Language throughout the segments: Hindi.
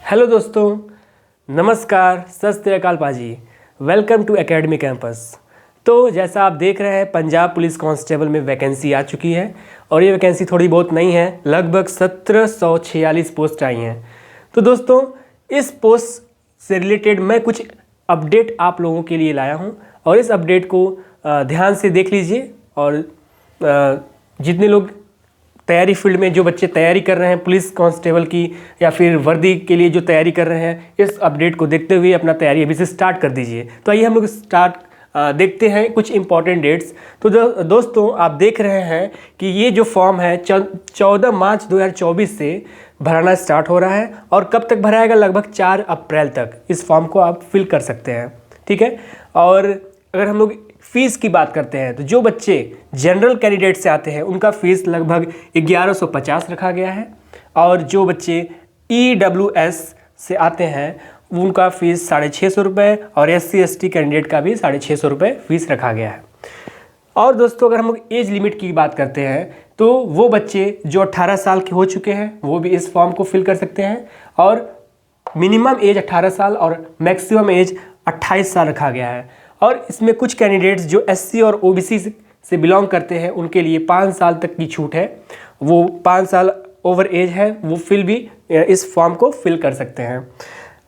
हेलो दोस्तों, नमस्कार, सत श्री अकाल पाजी। Welcome to academy campus. तो जैसा आप देख रहे हैं, पंजाब पुलिस कांस्टेबल में वैकेंसी आ चुकी है और ये वैकेंसी थोड़ी बहुत नहीं है, लगभग 1746 पोस्ट आई हैं। तो दोस्तों, इस पोस्ट से रिलेटेड मैं कुछ अपडेट आप लोगों के लिए लाया हूँ और इस अपडेट को ध्यान से देख लीजिए। और जितने लोग तैयारी फील्ड में जो बच्चे तैयारी कर रहे हैं पुलिस कांस्टेबल की या फिर वर्दी के लिए जो तैयारी कर रहे हैं, इस अपडेट को देखते हुए अपना तैयारी अभी से स्टार्ट कर दीजिए। तो आइए हम लोग देखते हैं कुछ इंपॉर्टेंट डेट्स। तो दोस्तों, आप देख रहे हैं कि ये जो फॉर्म है 14 मार्च 2024 से भराना स्टार्ट हो रहा है और कब तक भराएगा, लगभग 4 अप्रैल तक इस फॉर्म को आप फिल कर सकते हैं। ठीक है। और अगर हम लोग फ़ीस की बात करते हैं तो जो बच्चे जनरल कैंडिडेट से आते हैं उनका फ़ीस लगभग 1150 रखा गया है और जो बच्चे EWS से आते हैं उनका फ़ीस 650 रुपये और SC/ST कैंडिडेट का भी 650 रुपये फ़ीस रखा गया है। और दोस्तों, अगर हम लोग एज लिमिट की बात करते हैं तो वो बच्चे जो 18 साल के हो चुके हैं वो भी इस फॉर्म को फिल कर सकते हैं और मिनिमम एज 18 साल और मैक्सिमम एज 28 साल रखा गया है। और इसमें कुछ कैंडिडेट्स जो SC और OBC से बिलोंग करते हैं उनके लिए 5 साल तक की छूट है, वो 5 साल ओवर एज है, वो फिल भी इस फॉर्म को फिल कर सकते हैं।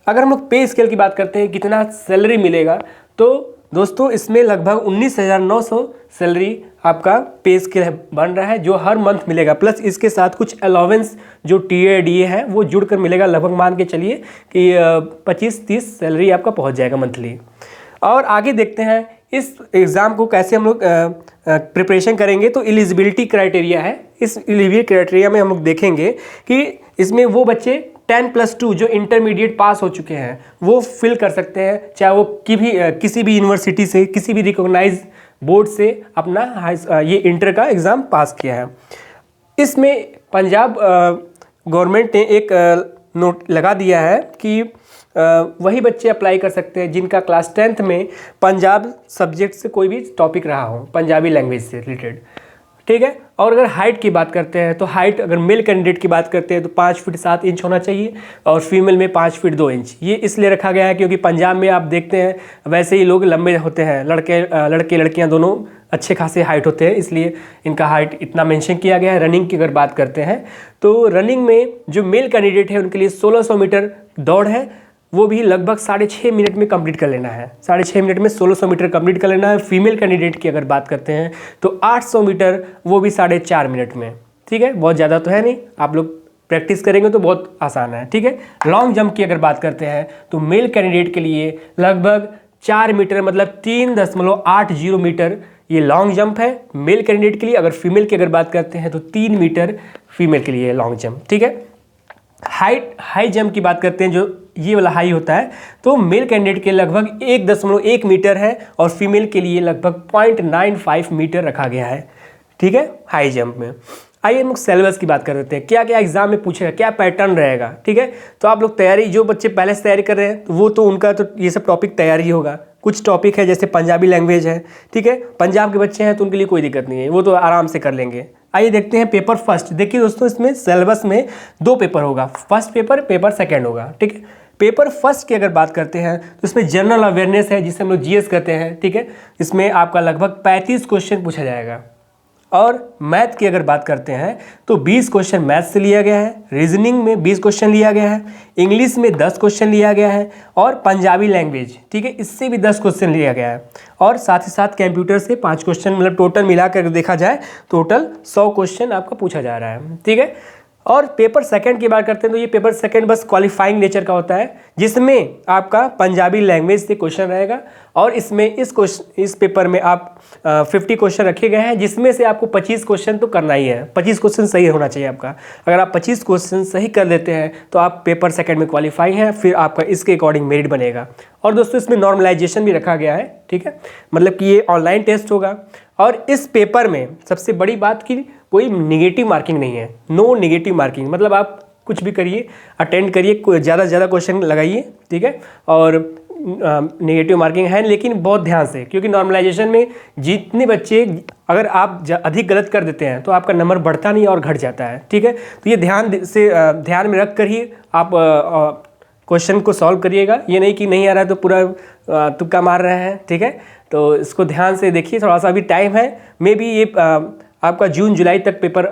अगर हम लोग पे स्केल की बात करते हैं कितना सैलरी मिलेगा, तो दोस्तों इसमें लगभग 19,900 सैलरी आपका पे स्केल बन रहा है जो हर मंथ मिलेगा, प्लस इसके साथ कुछ अलाउंस जो TA DA है वो जुड़कर मिलेगा। लगभग मान के चलिए कि 25-30 सैलरी आपका पहुंच जाएगा मंथली। और आगे देखते हैं इस एग्ज़ाम को कैसे हम लोग प्रिपरेशन करेंगे। तो एलिजिबिलिटी क्राइटेरिया है, इस एलिजिबिलिटी क्राइटेरिया में हम लोग देखेंगे कि इसमें वो बच्चे 10+2 जो इंटरमीडिएट पास हो चुके हैं वो फिल कर सकते हैं, चाहे वो किसी भी यूनिवर्सिटी से, किसी भी रिकॉग्नाइज बोर्ड से अपना ये इंटर का एग्ज़ाम पास किया है। इसमें पंजाब गवर्नमेंट ने एक नोट लगा दिया है कि वही बच्चे अप्लाई कर सकते हैं जिनका क्लास 10th में पंजाब सब्जेक्ट से कोई भी टॉपिक रहा हो, पंजाबी लैंग्वेज से रिलेटेड। ठीक है। और अगर हाइट की बात करते हैं तो हाइट अगर मेल कैंडिडेट की बात करते हैं तो 5 फीट 7 इंच होना चाहिए और फीमेल में 5 फीट 2 इंच। ये इसलिए रखा गया है क्योंकि पंजाब में आप देखते हैं वैसे ही लोग लंबे होते हैं, लड़के लड़कियां दोनों अच्छे खासे हाइट होते हैं, इसलिए इनका हाइट इतना मेंशन किया गया है। रनिंग की अगर बात करते हैं तो रनिंग में जो मेल कैंडिडेट है उनके लिए 1600 मीटर दौड़ है, वो भी लगभग 6.5 मिनट में कंप्लीट कर लेना है। 6.5 मिनट में 1600 मीटर कंप्लीट कर लेना है। फीमेल कैंडिडेट की अगर बात करते हैं तो 800 मीटर, वो भी 4.5 मिनट में। ठीक है, बहुत ज़्यादा तो है नहीं, आप लोग प्रैक्टिस करेंगे तो बहुत आसान है। ठीक है। लॉन्ग जंप की अगर बात करते हैं तो मेल कैंडिडेट के लिए लगभग 4 मीटर मतलब 3.80 मीटर ये लॉन्ग जंप है मेल कैंडिडेट के लिए। अगर फीमेल की अगर बात करते हैं तो 3 मीटर फीमेल के लिए लॉन्ग जंप। ठीक है। हाई जंप की बात करते हैं, जो ये वाला हाई होता है, तो मेल कैंडिडेट के लगभग 1.1 मीटर है और फीमेल के लिए लगभग 0.95 मीटर रखा गया है। ठीक है, हाई जंप में। आइए हम लोग सिलेबस की बात कर देते हैं, क्या क्या एग्जाम में पूछेगा, क्या पैटर्न रहेगा। ठीक है। तो आप लोग तैयारी, जो बच्चे पहले से तैयारी कर रहे हैं तो वो तो उनका तो ये सब टॉपिक तैयारी होगा। कुछ टॉपिक है जैसे पंजाबी लैंग्वेज है, ठीक है, पंजाब के बच्चे हैं तो उनके लिए कोई दिक्कत नहीं है, वो तो आराम से कर लेंगे। आइए देखते हैं पेपर फर्स्ट। देखिए दोस्तों, इसमें सिलेबस में 2 पेपर होगा, फर्स्ट पेपर सेकेंड होगा। ठीक है। पेपर फर्स्ट की अगर बात करते हैं तो इसमें जनरल अवेयरनेस है जिसे हम लोग GS कहते हैं। ठीक है। इसमें आपका लगभग 35 क्वेश्चन पूछा जाएगा। और मैथ की अगर बात करते हैं तो 20 क्वेश्चन मैथ से लिया गया है, रीजनिंग में 20 क्वेश्चन लिया गया है, इंग्लिश में 10 क्वेश्चन लिया गया है और पंजाबी लैंग्वेज, ठीक है, इससे भी 10 क्वेश्चन लिया गया है। और साथ ही साथ कंप्यूटर से 5 क्वेश्चन, मतलब टोटल मिलाकर देखा जाए टोटल 100 क्वेश्चन आपका पूछा जा रहा है। ठीक है। और पेपर सेकंड की बात करते हैं तो ये पेपर सेकंड बस क्वालिफाइंग नेचर का होता है, जिसमें आपका पंजाबी लैंग्वेज से क्वेश्चन रहेगा और इसमें इस पेपर में आप 50 क्वेश्चन रखे गए हैं, जिसमें से आपको 25 क्वेश्चन तो करना ही है। 25 क्वेश्चन सही होना चाहिए आपका। अगर आप 25 क्वेश्चन सही कर लेते हैं तो आप पेपर सेकंड में क्वालिफाई हैं, फिर आपका इसके अकॉर्डिंग मेरिट बनेगा। और दोस्तों, इसमें नॉर्मलाइजेशन भी रखा गया है। ठीक है, मतलब कि ये ऑनलाइन टेस्ट होगा। और इस पेपर में सबसे बड़ी बात कि कोई निगेटिव मार्किंग नहीं है, नो निगेटिव मार्किंग, मतलब आप कुछ भी करिए, अटेंड करिए, ज़्यादा से ज़्यादा क्वेश्चन लगाइए। ठीक है। और नेगेटिव मार्किंग है लेकिन बहुत ध्यान से, क्योंकि नॉर्मलाइजेशन में जितने बच्चे अगर आप अधिक गलत कर देते हैं तो आपका नंबर बढ़ता नहीं और घट जाता है। ठीक है। तो ये ध्यान में रख कर ही आप क्वेश्चन को सॉल्व करिएगा, ये नहीं कि नहीं आ रहा है तो पूरा तुक्का मार रहे हैं, ठीक है। तो इसको ध्यान से देखिए, थोड़ा सा अभी टाइम है, मे बी ये आपका जून जुलाई तक पेपर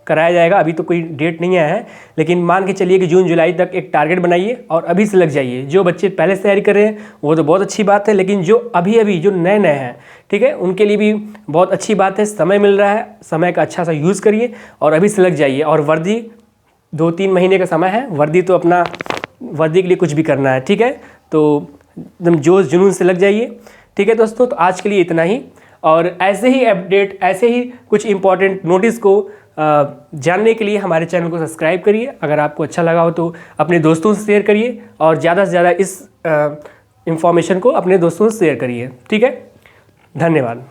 कराया जाएगा, अभी तो कोई डेट नहीं आया है, लेकिन मान के चलिए कि जून जुलाई तक एक टारगेट बनाइए और अभी से लग जाइए। जो बच्चे पहले से तैयारी कर रहे हैं वो तो बहुत अच्छी बात है, लेकिन जो अभी जो नए हैं, ठीक है, उनके लिए भी बहुत अच्छी बात है, समय मिल रहा है, समय का अच्छा सा यूज़ करिए और अभी से लग जाइए। और वर्दी 2-3 महीने का समय है, वर्दी तो अपना वर्दी के लिए कुछ भी करना है, ठीक है। तो एकदम जोश जुनून से लग जाइए, ठीक है दोस्तों। तो आज के लिए इतना ही, और ऐसे ही अपडेट, ऐसे ही कुछ इंपॉर्टेंट नोटिस को जानने के लिए हमारे चैनल को सब्सक्राइब करिए। अगर आपको अच्छा लगा हो तो अपने दोस्तों से शेयर करिए और ज़्यादा से ज़्यादा इस इंफॉर्मेशन को अपने दोस्तों से शेयर करिए, ठीक है। धन्यवाद।